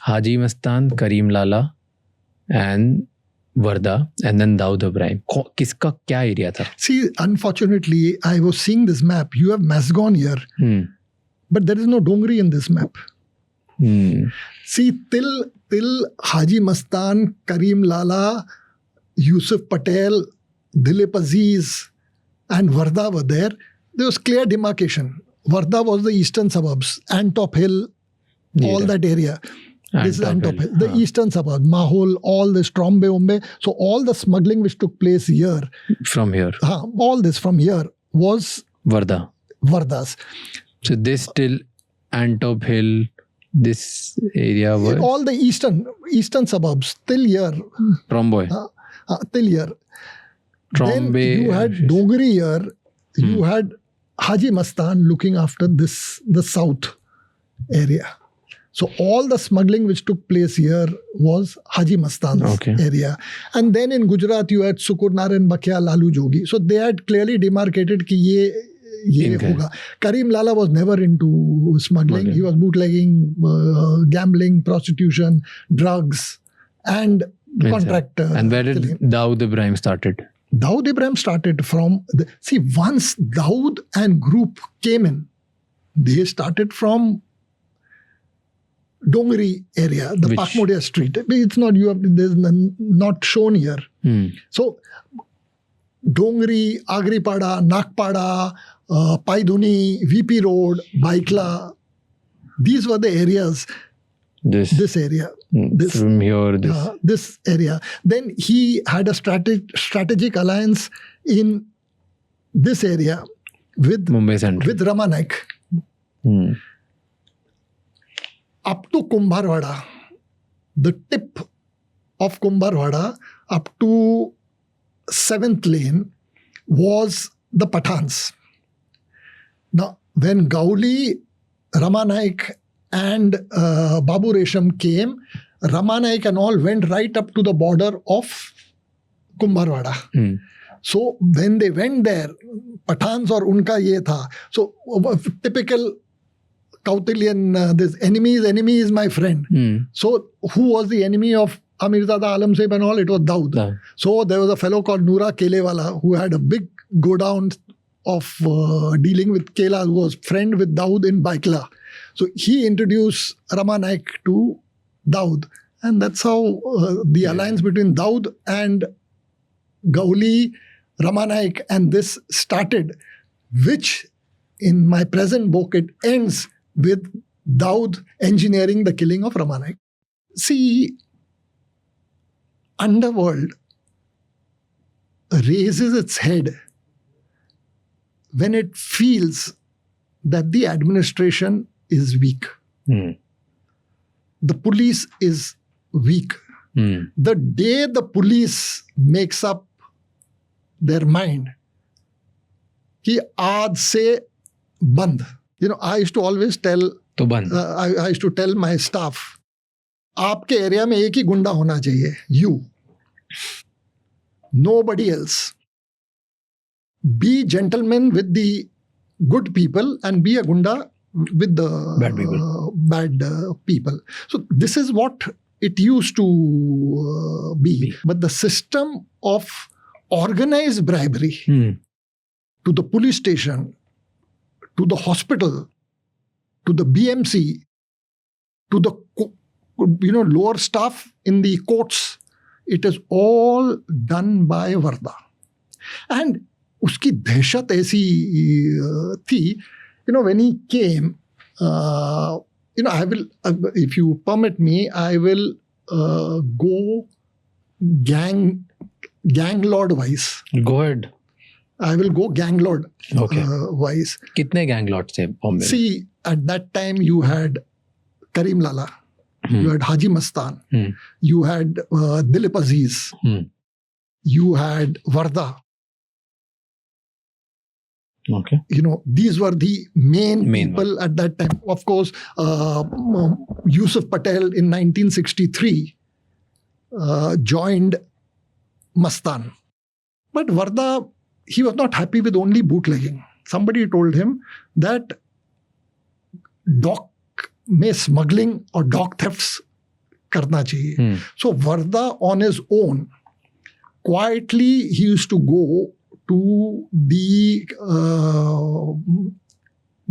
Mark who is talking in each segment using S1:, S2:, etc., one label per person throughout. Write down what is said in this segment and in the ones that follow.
S1: Haji Mastan, Karim Lala, and Varda, and then Dawood Ibrahim. किसका क्या area था?
S2: See, unfortunately, I was seeing this map. You have Masgon here, but there is no Dongri in this map. See, till Haji Mastan, Karim Lala, Yusuf Patel, Dilip Aziz, and Varda were there. There was clear demarcation. Varda was the eastern suburbs, Antop Hill, all that area. This is Antop Hill. The eastern suburbs, Mahol, all this, Trombe, Umbe. So all the smuggling which took place here.
S1: From here.
S2: All this from here was Varda's.
S1: So this till Antop Hill, this area was...
S2: All the eastern suburbs, till here.
S1: Trombe.
S2: Till here.
S1: Trombe.
S2: Then you had Dongri here. You had Haji Mastan looking after the south area. So all the smuggling which took place here was Haji Mastan's area. And then in Gujarat you had Sukur Narayan Bakhya, Lalu Jogi. So they had clearly demarcated ki ye hoga. Karim Lala was never into smuggling. He was bootlegging, gambling, prostitution, drugs, and contract.
S1: And where did Dawood Ibrahim started?
S2: Dawood Ibrahim started from... once Dawood and group came in, they started from Dongri area, the Pakmodia street. It's not, there's not shown here. So, Dongri, Agripada, Nagpada, Paiduni, VP Road, Baikla, these were the areas. This area.
S1: From here,
S2: this area. Then he had a strategic alliance in this area with
S1: Mumbai Central.
S2: With Ramanak. Up to Kumbharwada, the tip of Kumbharwada up to 7th lane was the Pathans. Now, when Gauli, Ramanaik and Babu Resham came, Ramanaik and all went right up to the border of Kumbharwada. So when they went there, Pathans or unka ye tha. So typical Kautilyan, this enemy is my friend. So who was the enemy of Amirzada Alam Sahib and all? It was Dawood. So there was a fellow called Noora Kelewala who had a big go down of dealing with Kela, who was friend with Dawood in Baikla. So he introduced Ramanaik to Dawood. And that's how the alliance between Dawood and Gauli, Ramanaik and this started, which in my present book, it ends with Dawood engineering the killing of Ramanaik. See, Underworld raises its head when it feels that the administration is weak. The police is weak. The day the police makes up their mind, ki aaj se band. I used to always tell, I used to tell my staff, आपके area में एक ही गुंडा होना चाहिए, you. Nobody else. Be gentlemen with the good people and be a gunda with the bad people. So this is what it used to be. But the system of organized bribery to the police station, to the hospital, to the BMC, to the lower staff in the courts, it is all done by Varda. And uski dehshat aisi thi, when he came, I will, if you permit me, I will go gang lord wise. Go ahead. I will go gang lord wise.
S1: Kitne gang lords the Bombay?
S2: See, at that time you had Karim Lala, you had Haji Mastan, you had Dilip Aziz, you had Varda. These were the main people at that time. Of course, Yusuf Patel in 1963 joined Mastan. But Varda, he was not happy with only bootlegging. Somebody told him that dock smuggling or dock thefts करना चाहिए. So Varda on his own, quietly he used to go to the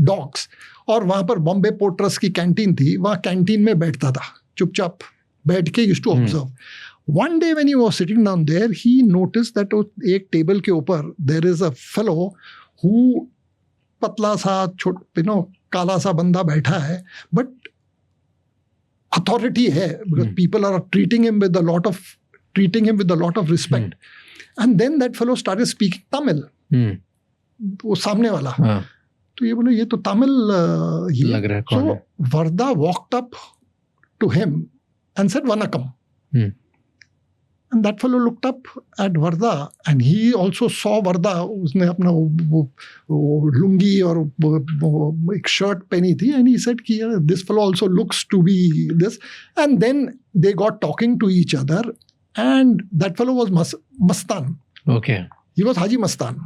S2: docks, और वहां पर Bombay port trust की canteen थी, वहां canteen में बैठता था चुपचाप बैठ के, used to observe. One day when he was sitting down there, he noticed that एक टेबल के ऊपर there is a fellow who पतला सा काला सा बंदा बैठा है, but authority है, because people are treating him with a lot of respect. And then that fellow started speaking Tamil. वो सामने वाला, तो ये बोले ये तो तमिल लग रहा है. So Varda walked up to him and said Vanakkam. And that fellow looked up at Varda, and he also saw Varda. उसने अपना लुंगी और एक शर्ट पहनी थी, and he said कि this fellow also looks to be this. And then they got talking to each other, and that fellow was Mastan.
S1: Okay.
S2: He was Haji Mastan.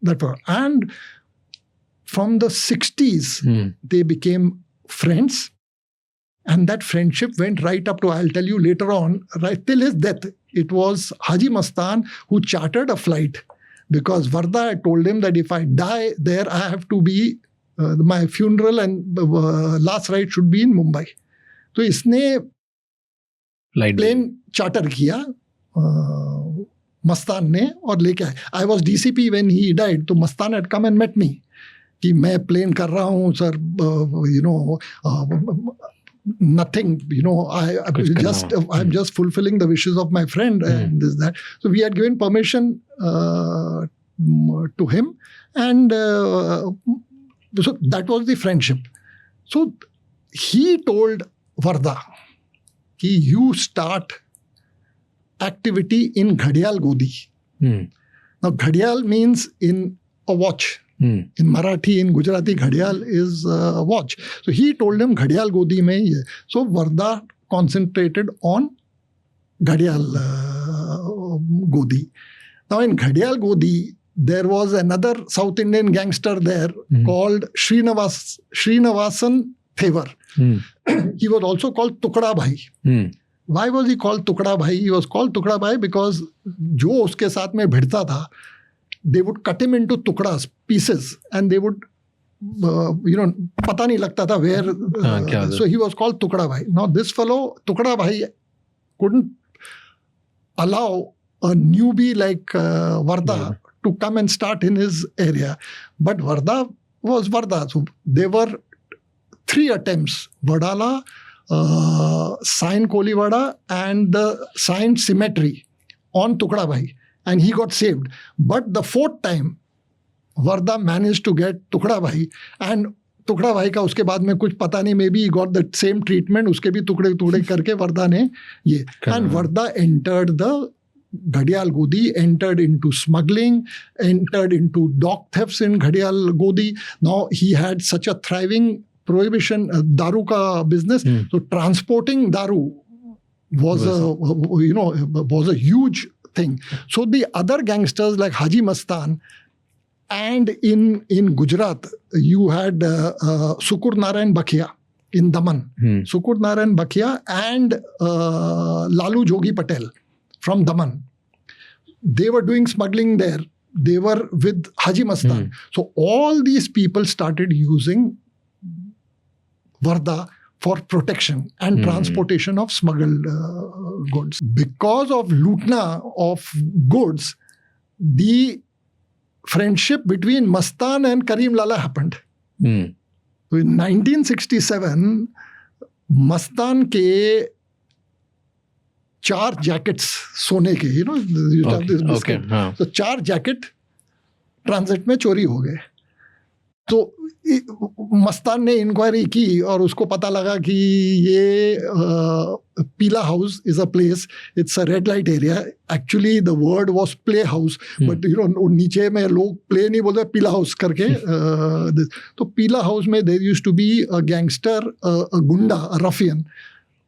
S2: That fellow. And from the 60s, they became friends. And that friendship went right up to, I'll tell you later on, right till his death. It was Haji Mastan who chartered a flight, because Varda had told him that if I die there, I have to be, my funeral and last ride should be in Mumbai. So इसने plane charter किया Mastan ने और लेके आए. I was DCP when he died, तो Mastan had come and met me कि मैं plane कर रहा हूँ sir, nothing, I'm just fulfilling the wishes of my friend and this, that. So we had given permission to him, and so that was the friendship. So he told Varda, you start activity in Ghadial Godi. Now Ghadial means in a watch. In Marathi, in Gujarati, Ghadial is watch. So he told him Ghadial Godi mein ye. So Varda concentrated on Ghadial Godi. Now in Ghadial Godi, there was another South Indian gangster there called Srinivasan Thevar. He was also called Tukda Bhai. Why was he called Tukda Bhai? He was called Tukda Bhai because जो उसके साथ में भिड़ता था, they would cut him into tukdas, pieces, and they would, पता नहीं लगता था where. So he was called Tukda Bhai. Now this fellow, Tukda Bhai, couldn't allow a newbie like Varda to come and start in his area. But Varda was Varda. So there were 3 attempts. Vadala, Sign Kolivada, and the Sign Cemetery on Tukda Bhai. And he got saved. But the 4th time, Varda managed to get Tukda Bhai. And Tukda Bhai का उसके बाद में कुछ पता नहीं, maybe he got the same treatment, उसके भी टुकड़े करके Varda ने ये. And Varda entered the Ghadial Godi, entered into smuggling, entered into dock thefts in Ghadial Godi. Now he had such a thriving prohibition, daru ka business. So transporting daru was a huge thing. So the other gangsters like Haji Mastan, and in Gujarat you had Sukur Narayan Bakhia in Daman. Sukur Narayan Bakhia and Lalu Jogi Patel from Daman. They were doing smuggling there. They were with Haji Mastan. So all these people started using Varda for protection and transportation of smuggled goods. Because of lootna of goods, the friendship between Mastan and Karim Lala happened. So in 1967, Mastan ke 4 jackets सोने के, you have this biscuit. So 4 jacket transit में चोरी हो गए. तो मस्तान ने inquiry की और उसको पता लगा कि ये पीला house is a place, it's a red light area. Actually the word was play house, but नीचे में लोग प्ले नहीं बोलते, पीला हाउस करके. तो पीला हाउस में there used to be a gangster, a goonda, a ruffian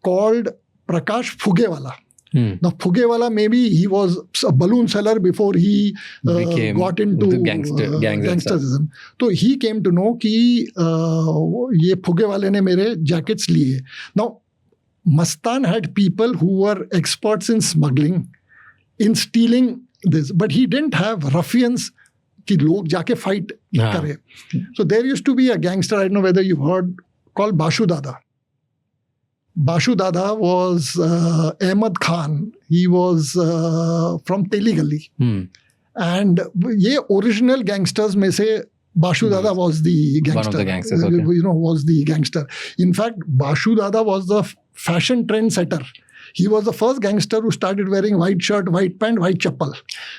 S2: called Prakash Phugewala. Now Phugewala, maybe he was a balloon seller before he got into gangsterism. So he came to know कि ये Phugewale ने मेरे jackets लिए. Now Mastan had people who were experts in smuggling, in stealing this, but he didn't have ruffians कि लोग जाके fight करे. So there used to be a gangster, I don't know whether you've heard, called Bashu Dada. Bashu Dada was Ahmad Khan. He was from Teligali. And ये original gangsters में से Bashu Dada was the gangster.
S1: One of the gangsters, okay.
S2: Was the gangster. In fact, Bashu Dada was the fashion trendsetter. He was the first gangster who started wearing white shirt, white pant, white chappal,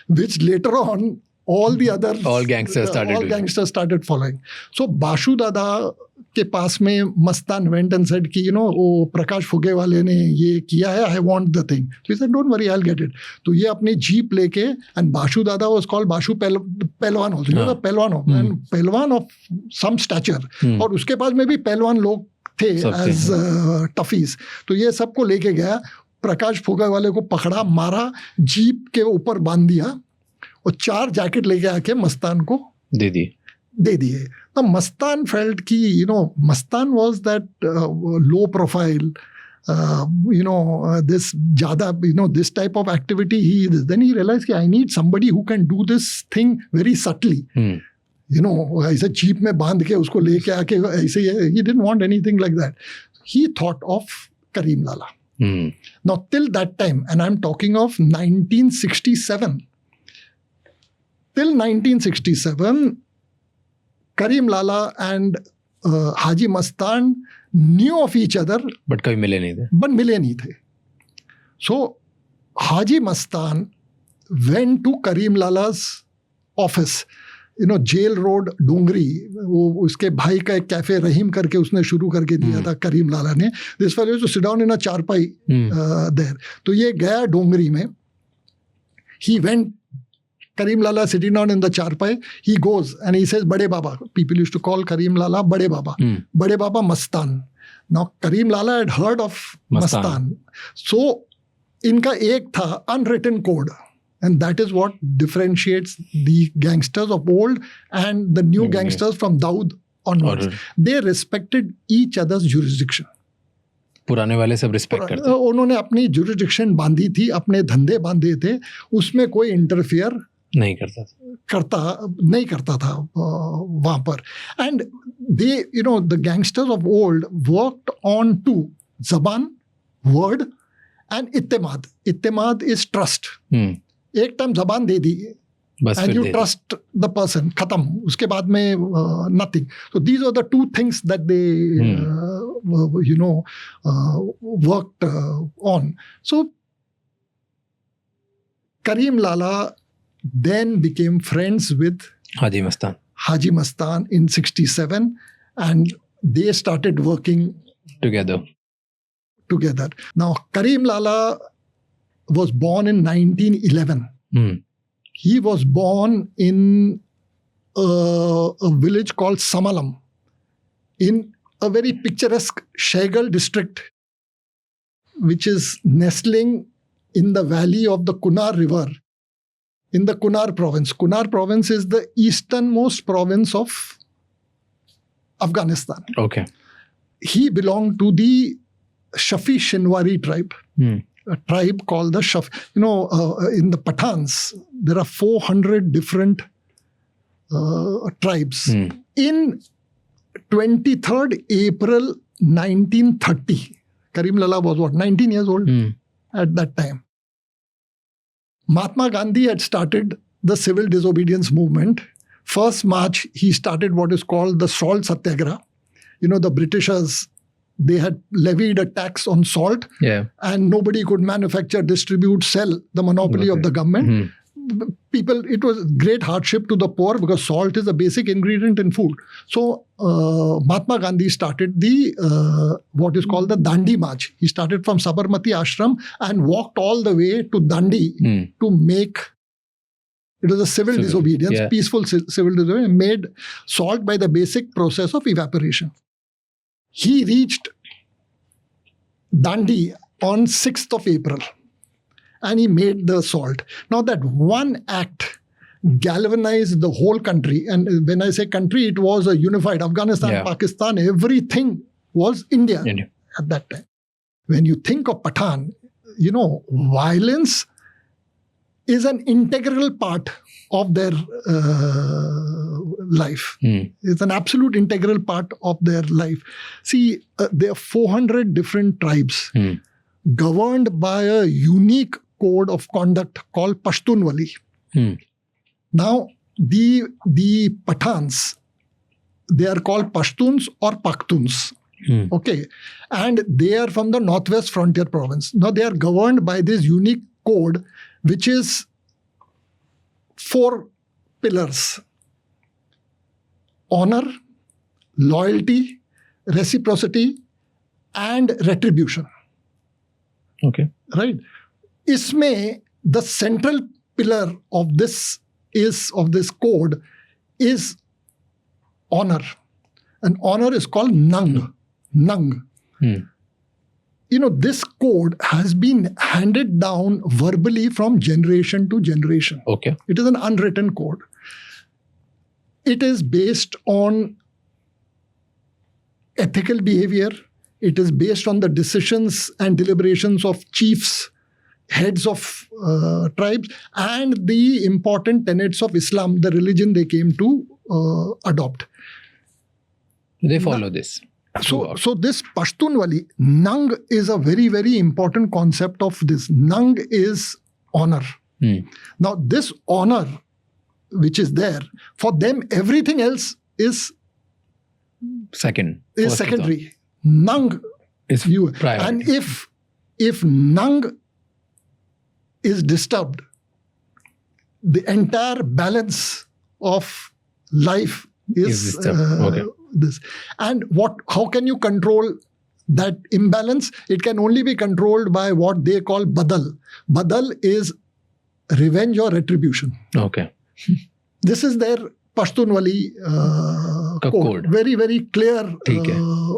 S2: which later on all gangsters started following. So Bashu Dada के पास में Mastan went and said कि वो प्रकाश फुगे वाले ने ये किया है, I want the thing. So he said, don't worry, I'll get it. तो ये अपनी जीप लेके, and Bashu Dada was called Bashu Pelwan also. The Pelwan and Pelwan of some stature. और उसके पास में भी Pelwan लोग थे as toughies. तो ये सबको लेके गया, प्रकाश फुगे वाले को पकड़ा, मारा, जीप के ऊपर बांध दिया और 4 जैकेट लेके आके मस्तान को दे दिए. Now Mastan felt कि Mastan was that low profile, this ज़्यादा this type of activity. Then he realized कि I need somebody who can do this thing very subtly. ऐसे जीप में बांध के उसको लेके आके ऐसे, he didn't want anything like that. He thought of Karim Lala. Now till that time, and I'm talking of 1967. Till 1967, Karim Lala and Haji Mastan knew of each other.
S1: But कभी मिले नहीं थे.
S2: So Haji Mastan went to Karim Lala's office. Jail Road, Dongri, वो उसके भाई का एक cafe रहीम करके उसने शुरू करके दिया था करीम लाला ने. This fellow used to sit down in a चारपाई there. तो ये गया डोंगरी में. He went, Karim Lala sitting down in the charpai, he goes and he says, Bade Baba. People used to call Karim Lala Bade Baba. Bade Baba Mastan. Now, Karim Lala had heard of Mastan. So, इनका एक था unwritten code. And that is what differentiates the gangsters of old and the new gangsters from Dawood onwards. They respected each other's jurisdiction.
S1: पुराने वाले सब respect करते.
S2: उन्होंने अपनी jurisdiction बांधी थी, अपने धंधे बांधे थे, उसमें कोई इंटरफियर नहीं करता था वहां पर. And they, the gangsters of old worked on 2, Zaban, word, and ittimad. Ittimad is trust. एक टाइम जबान दे दी and you trust the person, खत्म, उसके बाद में nothing. So these are the 2 things that they worked on. So Karim Lala then became friends with
S1: Haji
S2: Mastan in 67, and they started working
S1: together.
S2: Now Karim Lala was born in 1911. He was born in a village called Samalam in a very picturesque Shaigal district, which is nestling in the valley of the Kunar River in the Kunar province. Kunar province is the easternmost province of Afghanistan.
S1: Okay.
S2: He belonged to the Shafi Shinwari tribe. A tribe called the Shaf. In the Pathans, there are 400 different tribes. In 23rd April 1930, Karim Lala was 19 years old at that time. Mahatma Gandhi had started the civil disobedience movement. 1st March, he started what is called the Salt Satyagraha. The Britishers, they had levied a tax on salt, and nobody could manufacture, distribute, sell, the monopoly of the government. People, it was great hardship to the poor because salt is a basic ingredient in food. So Mahatma Gandhi started the what is called the Dandi March. He started from Sabarmati Ashram and walked all the way to Dandi to make. It was a civil disobedience, peaceful civil disobedience, made salt by the basic process of evaporation. He reached Dandi on 6th of April and he made the salt. Now that one act galvanized the whole country. And when I say country, it was a unified Afghanistan, Pakistan, everything was India at that time. when you think of Pathan, violence is an integral part of their life. It's an absolute integral part of their life. See, there are 400 different tribes governed by a unique code of conduct called Pashtunwali. Now, the Pathans, they are called Pashtuns or Pakhtuns. Okay. And they are from the Northwest Frontier Province. Now, they are governed by this unique code, which is 4 pillars: honor, loyalty, reciprocity, and retribution.
S1: Okay.
S2: Right? Isme, the central pillar of this code is honor. And honor is called Nang. This code has been handed down verbally from generation to generation.
S1: Okay.
S2: It is an unwritten code. It is based on ethical behavior. It is based on the decisions and deliberations of chiefs, heads of tribes, and the important tenets of Islam, the religion they came to adopt.
S1: They follow this.
S2: So this Pashtunwali, Nang is a very, very important concept of this. Nang is honor. Now, this honor, which is there, for them, everything else is secondary. Nang
S1: is
S2: you.
S1: priority.
S2: And if Nang is disturbed, the entire balance of life is this. And how can you control that imbalance? It can only be controlled by what they call badal. Badal is revenge or retribution.
S1: Okay.
S2: This is their Pashtunwali code. Very, very clear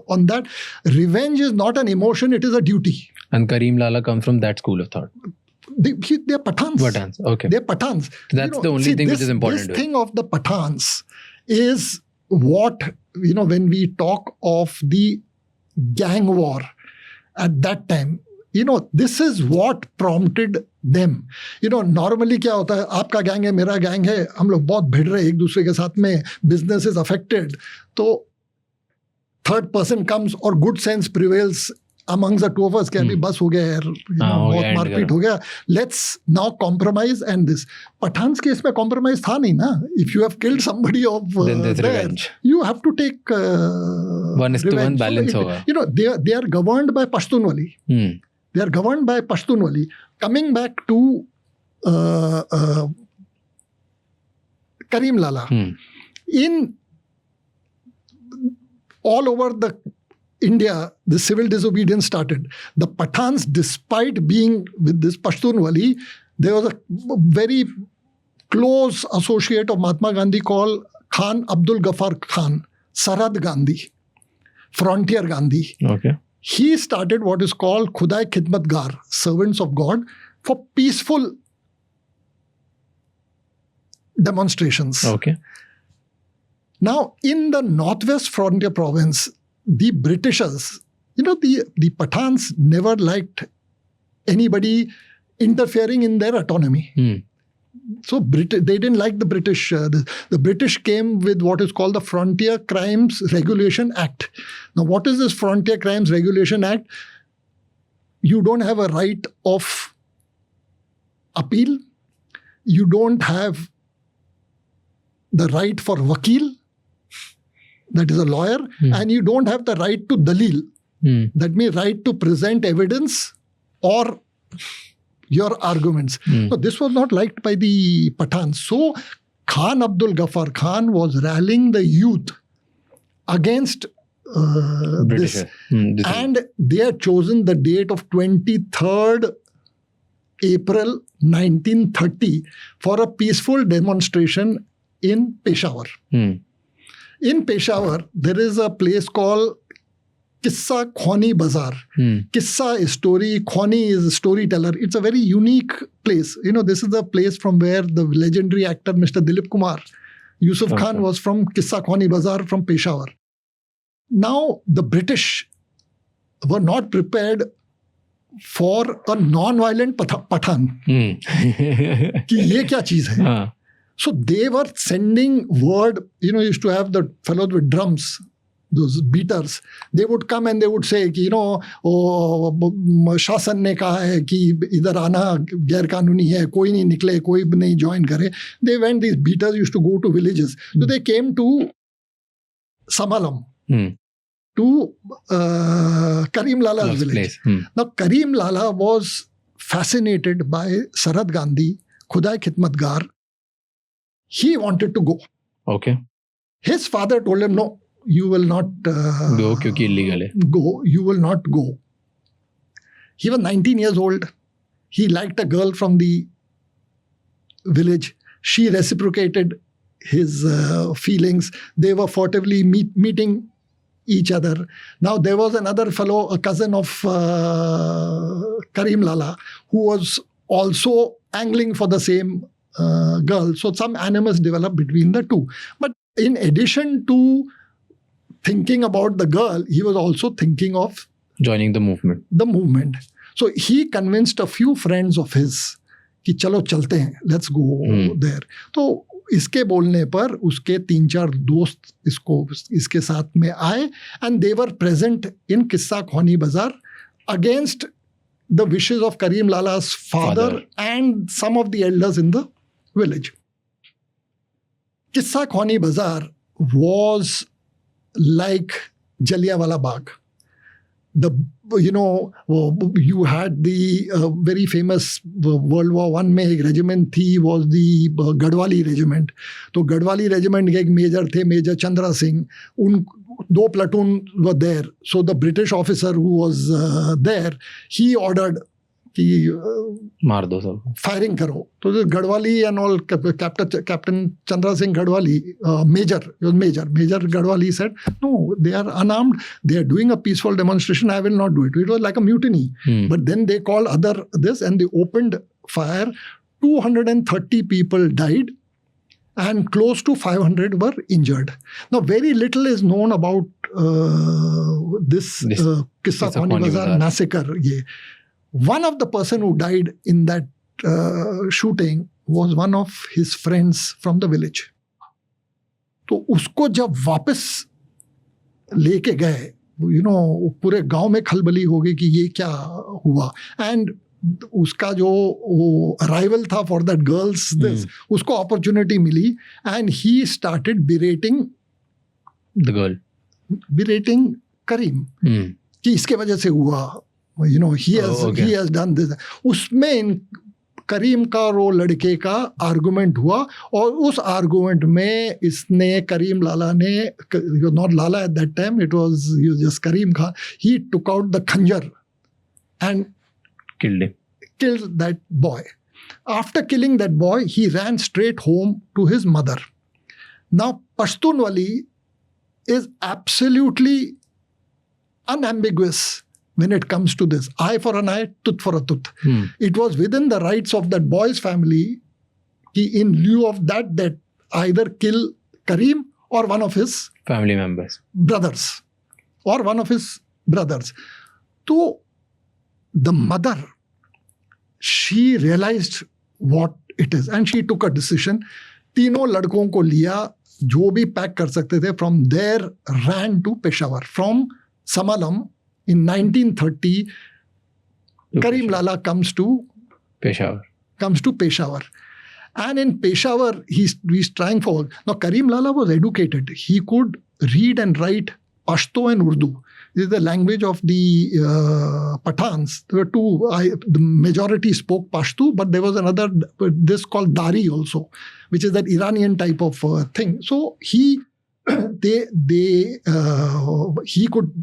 S2: on that. Revenge is not an emotion, it is a duty.
S1: And Karim, Lala come from that school of thought.
S2: They're Pathans.
S1: Okay.
S2: They're Pathans.
S1: That's the only thing which is important.
S2: This thing of the Pathans is what, when we talk of the gang war at that time, this is what prompted them. Normally क्या होता है, आपका gang है, मेरा gang है, हम लोग बहुत भिड़ रहे एक दूसरे के साथ में, business is affected. तो third person comes or good sense prevails amongst the two of us, कि अभी बस हो गया यार, बहुत मारपीट हो गया, let's now compromise. And this Pathan's case में compromise था नहीं ना. If you have killed somebody of
S1: then there's
S2: there,
S1: revenge.
S2: You have to take
S1: 1:1 balance होगा.
S2: They are governed by Pashtunwali. They are governed by Pashtunwali. Coming back to Karim Lala, in all over the India, the civil disobedience started. The Pathans, despite being with this Pashtunwali, there was a very close associate of Mahatma Gandhi called Khan Abdul Ghaffar Khan, Sarhad Gandhi, Frontier Gandhi.
S1: Okay.
S2: He started what is called Khudai Khidmatgar, servants of God, for peaceful demonstrations.
S1: Okay.
S2: Now, in the Northwest Frontier Province, the Britishers, the Pathans never liked anybody interfering in their autonomy. So they didn't like the British. The British came with what is called the Frontier Crimes Regulation Act. Now, what is this Frontier Crimes Regulation Act? You don't have a right of appeal. You don't have the right for vakil, that is a lawyer, and you don't have the right to dalil. That means right to present evidence or your arguments. So this was not liked by the Pathans. So Khan Abdul Ghaffar Khan was rallying the youth against this. And they had chosen the date of 23rd April 1930 for a peaceful demonstration in Peshawar. In Peshawar, there is a place called Kissa Khwani Bazaar. Kissa is story, Khwani is a storyteller. It's a very unique place. This is the place from where the legendary actor Mr. Dilip Kumar, Yusuf Khan was from Kissa Khwani Bazaar from Peshawar. Now, the British were not prepared for a non-violent Pathan. कि ये क्या चीज है? So they were sending word, used to have the fellows with drums, those beaters. They would come and they would say कि शासन ने कहा है कि इधर आना गैर कानूनी है, कोई नहीं निकले, कोई नहीं join करे. They went, these beaters used to go to villages. So they came to Samalam, to Karim Lala's village. Now Karim Lala was fascinated by Sarad Gandhi, Khuda Khidmatgar. He wanted to go.
S1: Okay.
S2: His father told him, no, you will not
S1: go, क्योंकि illegal है.
S2: Go, you will not go. He was 19 years old. He liked a girl from the village. She reciprocated his feelings. They were furtively meeting each other. Now there was another fellow, a cousin of Karim Lala, who was also angling for the same girl. So some animus developed between the two. But in addition to thinking about the girl, he was also thinking of
S1: joining the movement.
S2: So he convinced a few friends of his कि चलो चलते हैं, let's go there. तो इसके बोलने पर उसके 3-4 दोस्त इसके साथ में आए, and they were present in Kissa Khwani Bazaar against the wishes of Karim Lala's father and some of the elders in the village. Kissa Khwani Bazaar was like Jallianwala Bagh. You had the very famous World War I में एक regiment थी, was the Gadwali regiment. तो Gadwali regiment के एक major थे, Major Chandra Singh. उन 2 platoon were there. So the British officer who was there, he ordered कि
S1: मार दो सब,
S2: फायरिंग करो. तो Garhwali and all, Captain Chandra Singh Gadwali, Major Gadwali said, no, they are unarmed, they are doing a peaceful demonstration, I will not do it. It was like a mutiny. But then they called and they opened fire. 230 people died and close to 500 were injured. Now very little is known about this Kissa Khwani Bazaar massacre. One of the person who died in that shooting was one of his friends from the village. तो उसको जब वापस लेके गए, पूरे गांव में खलबली हो गई कि ये क्या हुआ. एंड उसका जो अराइवल था फॉर दैट गर्ल्स दिस, उसको अपॉर्चुनिटी मिली, and he started berating
S1: the girl,
S2: berating Karim कि इसके वजह से हुआ. he has done this. उसमें करीम का और वो लड़के का आर्गुमेंट हुआ, और उस आर्गुमेंट में इसने करीम लाला ने, not Lala at that time, it was just Karim Khan, he took out the khanjar and killed that boy. After killing that boy, he ran straight home to his mother. Now Pashtunwali is absolutely unambiguous when it comes to this. Eye for an eye, tooth for a tooth. It was within the rights of that boy's family, in lieu of that either kill Karim or one of his
S1: family members,
S2: brothers, or one of his brothers. So the mother, she realized what it is and she took a decision. तीनों लड़कों को लिया, जो भी pack कर सकते थे. From there ran to Peshawar. From Samalam in 1930, Karim Lala comes to Peshawar. And in Peshawar, he's trying for... Now, Karim Lala was educated. He could read and write Pashto and Urdu. This is the language of the Pathans. There were two. The majority spoke Pashto, but there was another, this called Dari also, which is that Iranian type of thing. So he could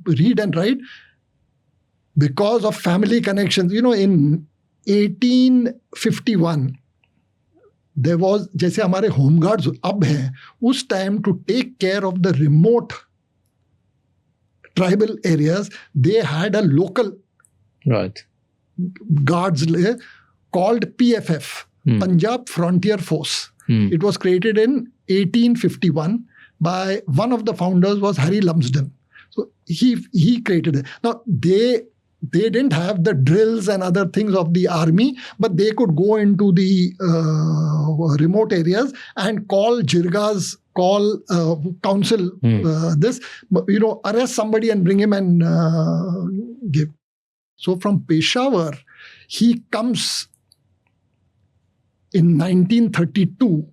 S2: read and write because of family connections. In 1851, there was, जैसे हमारे home guards अब हैं, उस time to take care of the remote tribal areas, they had a local guards called PFF, Punjab Frontier Force. It was created in 1851 by one of the founders was Harry Lumsden. So he created it. Now they didn't have the drills and other things of the army, but they could go into the remote areas and call jirgas, call council, this, arrest somebody and bring him and give. So from Peshawar, he comes in 1932,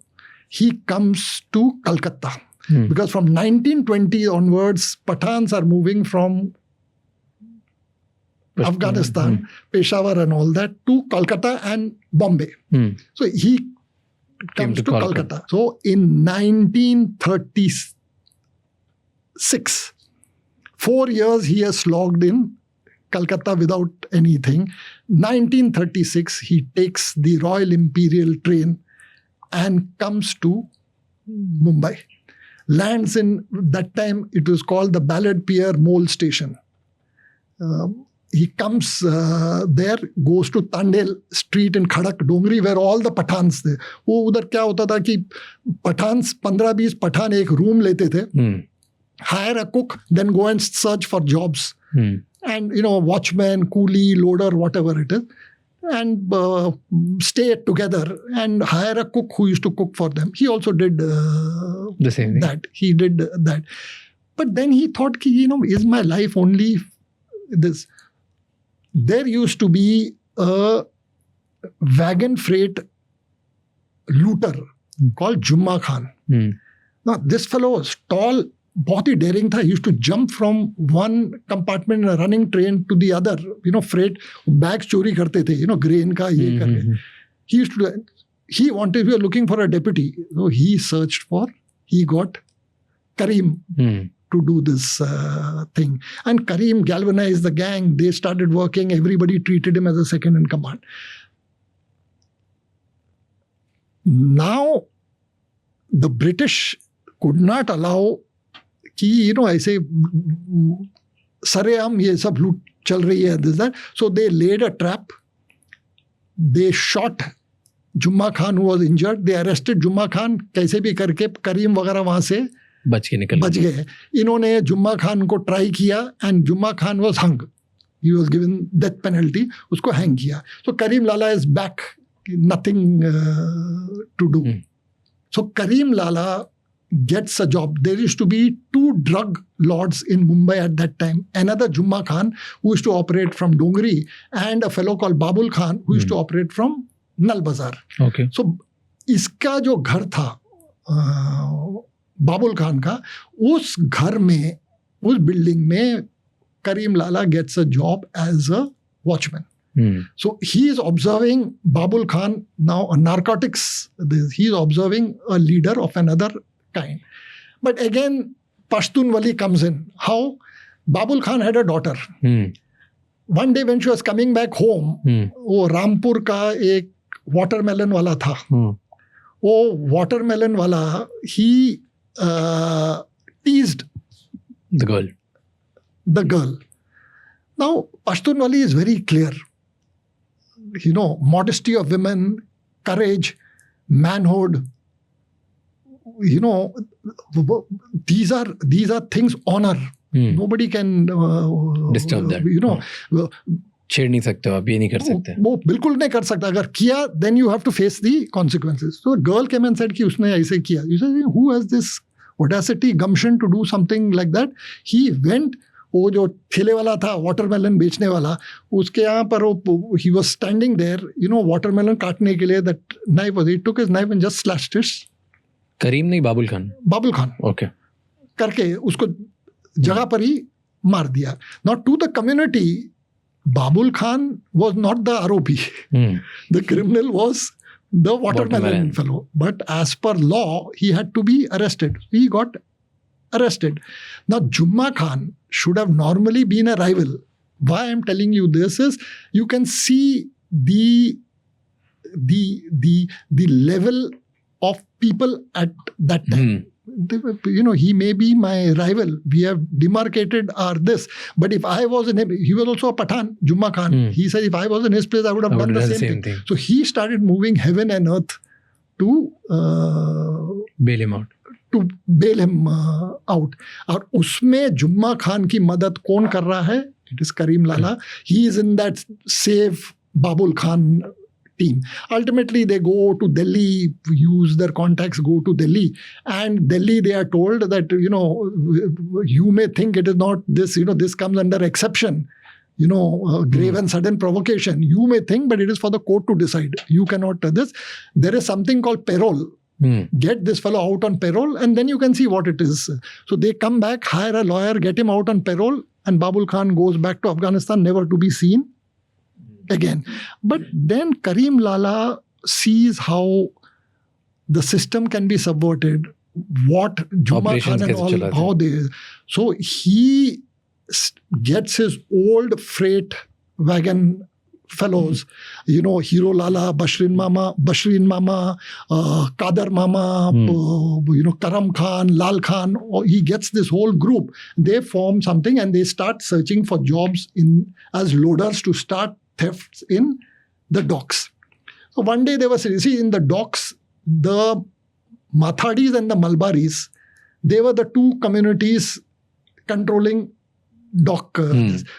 S2: he comes to Calcutta. Because from 1920 onwards, Pathans are moving from Afghanistan, Peshawar and all that, to Calcutta and Bombay. So he comes to Calcutta. So in 1936, 4 years he has slogged in Calcutta without anything. 1936, he takes the Royal Imperial train and comes to Mumbai. Lands in, that time it was called the Ballard Pier Mole Station. He comes there, goes to Tandel Street in Khadak Dongri, where all the Pathans थे. वो उधर क्या होता था कि Pathans 15-20 Pathan एक room लेते थे, hire a cook, then go and search for jobs. And watchman, coolie, loader, whatever it is, and stay together and hire a cook who used to cook for them. He also did
S1: the same thing.
S2: That. He did that. But then he thought, is my life only this? There used to be a wagon freight looter called Jumma Khan. Now, this fellow was tall, बहुत ही daring था. He used to jump from one compartment in a running train to the other. Freight bags चोरी करते थे. Grain का ये करके. He used to do. We were looking for a deputy. So he searched for. He got Karim to do this thing. And Karim galvanized the gang. They started working. Everybody treated him as a second in command. Now, the British could not allow कि ऐसे सरेआम ये सब लूट चल रही है, this that. So they laid a trap. They shot Jumma Khan, who was injured. They arrested Jumma Khan. कैसे भी करके करीम वगैरह वहां से बच गए. इन्होंने जुम्मा खान को ट्राई किया and Jumma Khan was hung. He was given death penalty. उसको hang किया. So Karim Lala is back. Nothing to do. So Karim Lala gets a job. There used to be 2 drug lords in Mumbai at that time. Another Jumma Khan, who used to operate from Dongri, and a fellow called Babul Khan, who used to operate from Nal Bazar.
S1: Okay.
S2: So, इसका जो घर था बाबुल खान का, उस घर में, उस building में Karim Lala gets a job as a watchman. So he is observing Babul Khan, now a narcotics. He is observing a leader of another kind. But again, Pashtun Wali comes in. How? Babul Khan had a daughter. One day when she was coming back home, वो रामपुर का एक watermelon वाला था. वो watermelon वाला, he teased
S1: the girl.
S2: Now, Pashtun Wali is very clear. Modesty of women, courage, manhood. These are things honor. Nobody can
S1: disturb that. छेड़ नहीं सकते हो आप, ये नहीं कर सकते.
S2: वो बिल्कुल नहीं कर सकता. अगर किया, then you have to face the consequences. So a girl came and said कि उसने ऐसे किया. You say, who has this audacity, gumption to do something like that? He went. वो जो ठेले वाला था वाटरमेलन बेचने वाला, उसके यहाँ पर वो he was standing there, watermelon काटने के लिए, that knife was, he took his knife and just slashed it.
S1: करीम नहीं, बाबुल खान.
S2: Okay. करके उसको जगह पर ही मार दिया. Now to the community, Babul Khan was not the ROP. The criminal was the watermelon fellow. But as per law, he had to be arrested. He got arrested. Now, Jumma Khan should have normally been a rival. Why I'm telling you this is, you can see the level of people at that time. He may be my rival. We have demarcated our this. But if I was in him, he was also a Pathan, Jumma Khan. He said, if I was in his place, I would have done the same thing. So he started moving heaven and earth to
S1: bail him out.
S2: और उसमें जुम्मा खान की मदद कौन कर रहा है? It is Karim Lala. He is in that save Babul Khan team. Ultimately, they go to Delhi, use their contacts, go to Delhi. And Delhi, they are told that, you may think it is not this, this comes under exception. Grave and sudden provocation. You may think, but it is for the court to decide. You cannot this. There is something called parole. Get this fellow out on parole, and then you can see what it is. So they come back, hire a lawyer, get him out on parole, and Babul Khan goes back to Afghanistan, never to be seen again. But then Karim Lala sees how the system can be subverted, what Juma Khan and all, how they... So he gets his old freight wagon fellows, Hero Lala, Bashrin Mama, Kader Mama, Karam Khan, Lal Khan. He gets this whole group. They form something and they start searching for jobs as loaders to start thefts in the docks. So one day they were in the docks, the Mathadis and the Malbaris, they were the two communities controlling dock.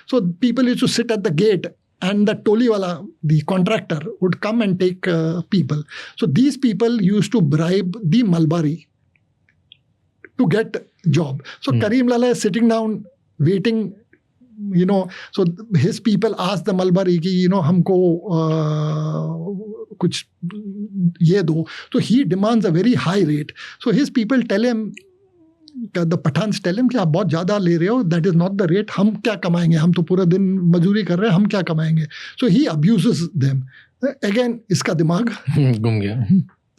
S2: So people used to sit at the gate, and the Toliwala, the contractor, would come and take people. So these people used to bribe the Malbari to get job. So Karim Lala is sitting down, waiting, so his people ask the Malbari ki, humko kuch ye do. So he demands a very high rate. So his people tell him, the Pathans tell him कि आप बहुत ज़्यादा ले रहे हो, that is not the rate, हम क्या कमाएंगे, हम तो पूरा दिन मजदूरी कर रहे हैं, हम क्या कमाएंगे. So he abuses them. Again, इसका दिमाग
S1: घूम गया,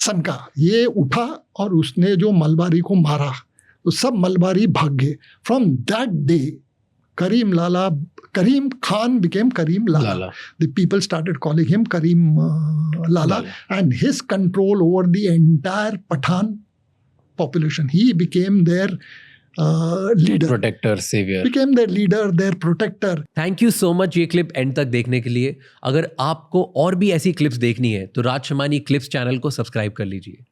S2: सनका, ये उठा और उसने जो मलबारी को मारा, तो सब मलबारी भाग गए. From that day, Karim Khan became Karim Lala. The people started calling him Karim Lala, and his control over the entire Pathan population. He became their leader.
S1: Protector, savior.
S2: Became their leader, their protector.
S3: Thank you so much ये clip and तक देखने के लिए. अगर आपको और भी ऐसी क्लिप्स देखनी है तो राज शमानी क्लिप्स चैनल को सब्सक्राइब कर लीजिए.